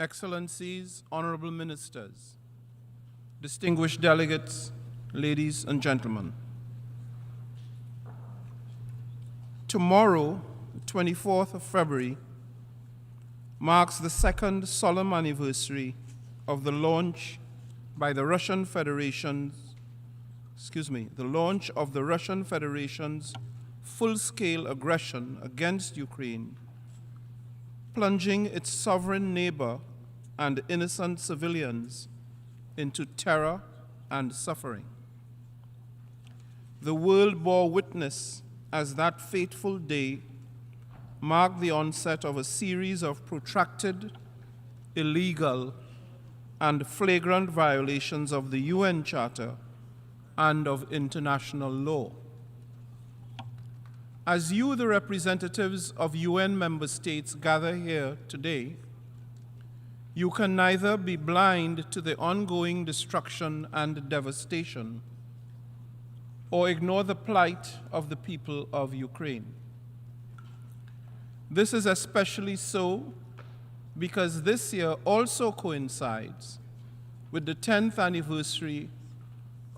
Excellencies, Honourable Ministers, distinguished delegates, ladies and gentlemen. Tomorrow, the 24th of February, marks the second solemn anniversary of the launch by the Russian Federation's, the launch of the Russian Federation's full-scale aggression against Ukraine, plunging its sovereign neighbor and innocent civilians into terror and suffering. The world bore witness as that fateful day marked the onset of a series of protracted, illegal, and flagrant violations of the UN Charter and of international law. As you, the representatives of UN member states, gather here today, you can neither be blind to the ongoing destruction and devastation or ignore the plight of the people of Ukraine. This is especially so because this year also coincides with the 10th anniversary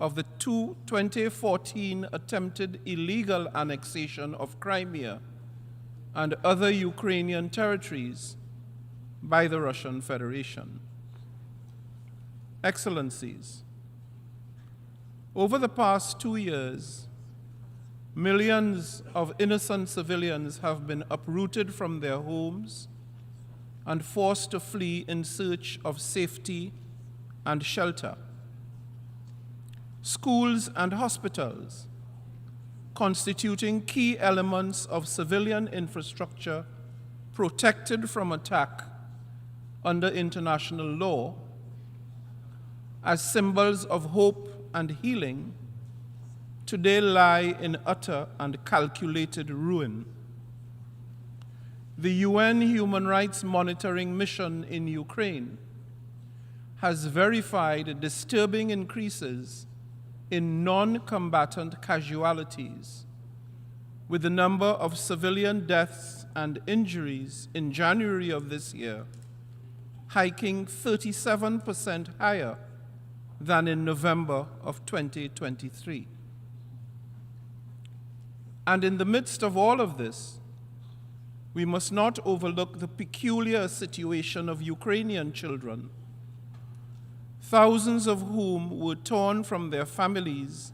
of the 2014 attempted illegal annexation of Crimea and other Ukrainian territories by the Russian Federation. Excellencies, over the past 2 years, millions of innocent civilians have been uprooted from their homes and forced to flee in search of safety and shelter. Schools and hospitals, constituting key elements of civilian infrastructure protected from attack under international law, as symbols of hope and healing, today lie in utter and calculated ruin. The UN Human Rights Monitoring Mission in Ukraine has verified disturbing increases in non-combatant casualties, with the number of civilian deaths and injuries in January of this year hiking 37% higher than in November of 2023. And in the midst of all of this, we must not overlook the peculiar situation of Ukrainian children, thousands of whom were torn from their families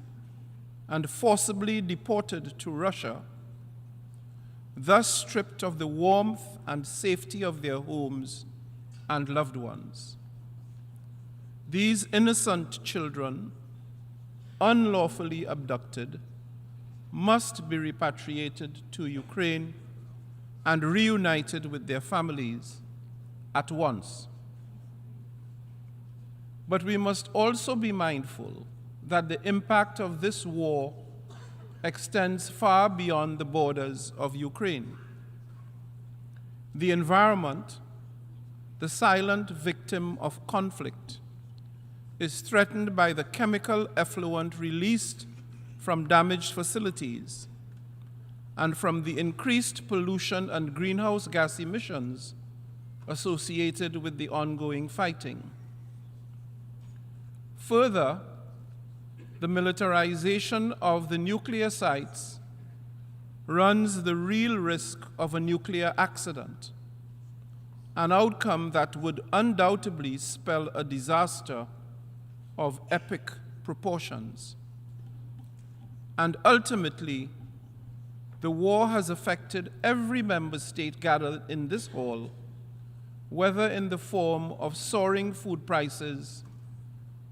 and forcibly deported to Russia, thus stripped of the warmth and safety of their homes and loved ones. These innocent children, unlawfully abducted, must be repatriated to Ukraine and reunited with their families at once. But we must also be mindful that the impact of this war extends far beyond the borders of Ukraine. The environment, the silent victim of conflict, is threatened by the chemical effluent released from damaged facilities and from the increased pollution and greenhouse gas emissions associated with the ongoing fighting. Further, the militarization of the nuclear sites runs the real risk of a nuclear accident, an outcome that would undoubtedly spell a disaster of epic proportions. And ultimately, the war has affected every member state gathered in this hall, whether in the form of soaring food prices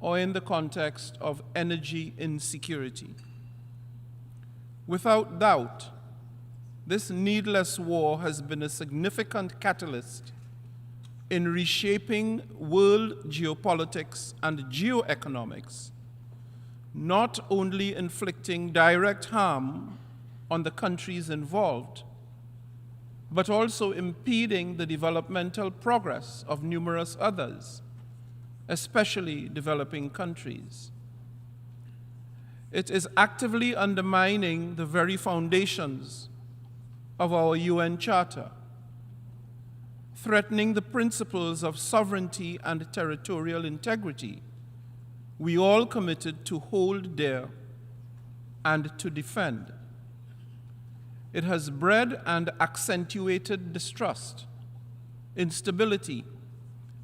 or in the context of energy insecurity. Without doubt, this needless war has been a significant catalyst in reshaping world geopolitics and geoeconomics, not only inflicting direct harm on the countries involved, but also impeding the developmental progress of numerous others, especially developing countries. It is actively undermining the very foundations of our UN Charter. threatening the principles of sovereignty and territorial integrity we all committed to hold dear and to defend. It has bred and accentuated distrust, instability,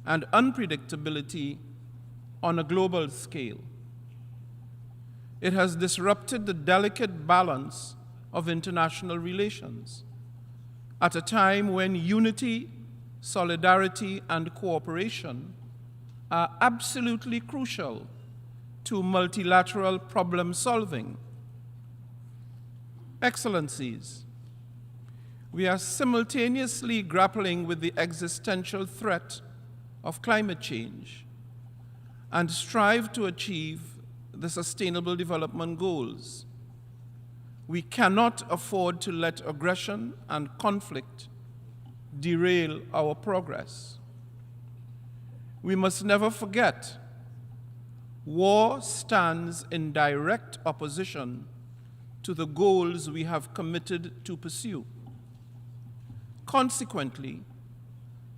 and unpredictability on a global scale. It has disrupted the delicate balance of international relations at a time when unity, solidarity, and cooperation are absolutely crucial to multilateral problem solving. Excellencies, we are simultaneously grappling with the existential threat of climate change and strive to achieve the Sustainable Development Goals. We cannot afford to let aggression and conflict derail our progress. We must never forget, war stands in direct opposition to the goals we have committed to pursue. Consequently,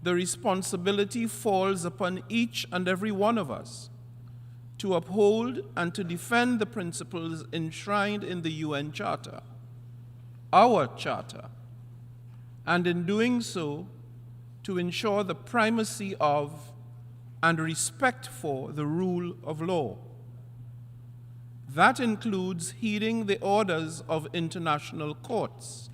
the responsibility falls upon each and every one of us to uphold and to defend the principles enshrined in the UN Charter, our charter, and in doing so, to ensure the primacy of and respect for the rule of law. That includes heeding the orders of international courts,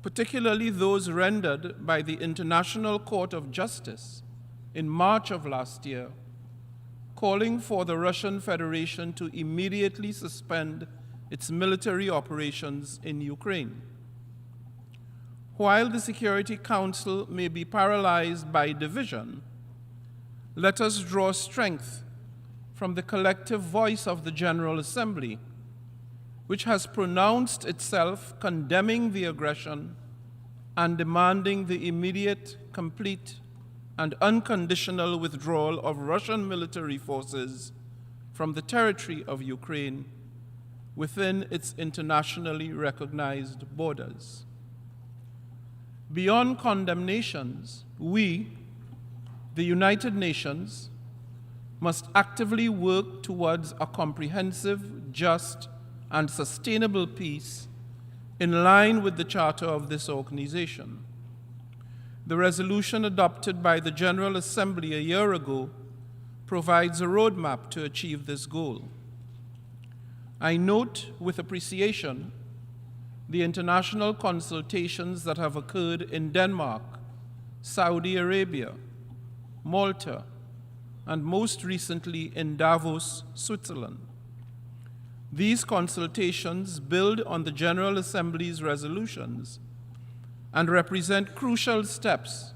particularly those rendered by the International Court of Justice in March of last year, calling for the Russian Federation to immediately suspend its military operations in Ukraine. While the Security Council may be paralyzed by division, let us draw strength from the collective voice of the General Assembly, which has pronounced itself condemning the aggression and demanding the immediate, complete, and unconditional withdrawal of Russian military forces from the territory of Ukraine within its internationally recognized borders. Beyond condemnations, we, the United Nations, must actively work towards a comprehensive, just, and sustainable peace in line with the charter of this organization. The resolution adopted by the General Assembly a year ago provides a roadmap to achieve this goal. I note with appreciation the international consultations that have occurred in Denmark, Saudi Arabia, Malta, and most recently in Davos, Switzerland. These consultations build on the General Assembly's resolutions and represent crucial steps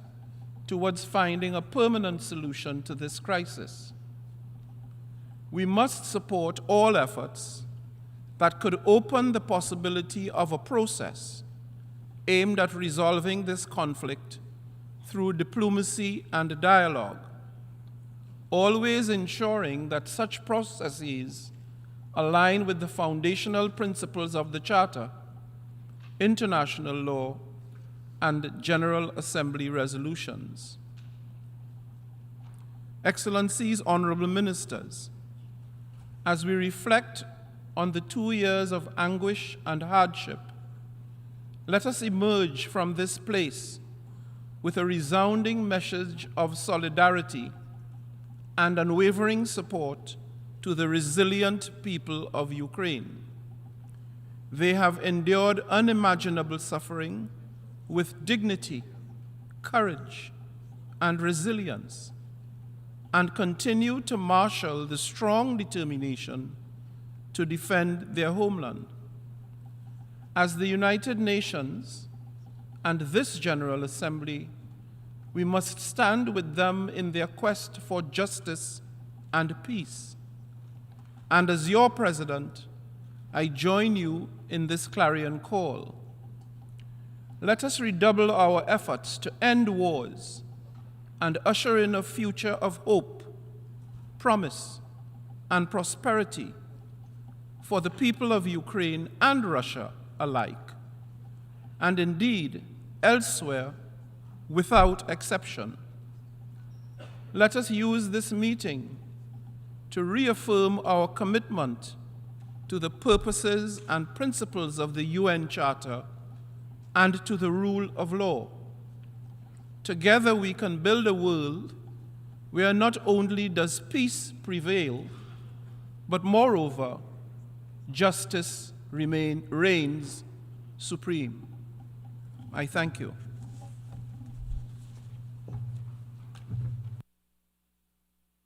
towards finding a permanent solution to this crisis. We must support all efforts that could open the possibility of a process aimed at resolving this conflict through diplomacy and dialogue, always ensuring that such processes align with the foundational principles of the Charter, international law, and General Assembly resolutions. Excellencies, Honourable Ministers, as we reflect on the 2 years of anguish and hardship, let us emerge from this place with a resounding message of solidarity and unwavering support to the resilient people of Ukraine. They have endured unimaginable suffering with dignity, courage, and resilience, and continue to marshal the strong determination to defend their homeland. As the United Nations and this General Assembly, we must stand with them in their quest for justice and peace. And as your President, I join you in this clarion call. Let us redouble our efforts to end wars and usher in a future of hope, promise, and prosperity for the people of Ukraine and Russia alike, and indeed elsewhere without exception. Let us use this meeting to reaffirm our commitment to the purposes and principles of the UN Charter and to the rule of law. Together we can build a world where not only does peace prevail, but moreover, justice reigns supreme. I thank you.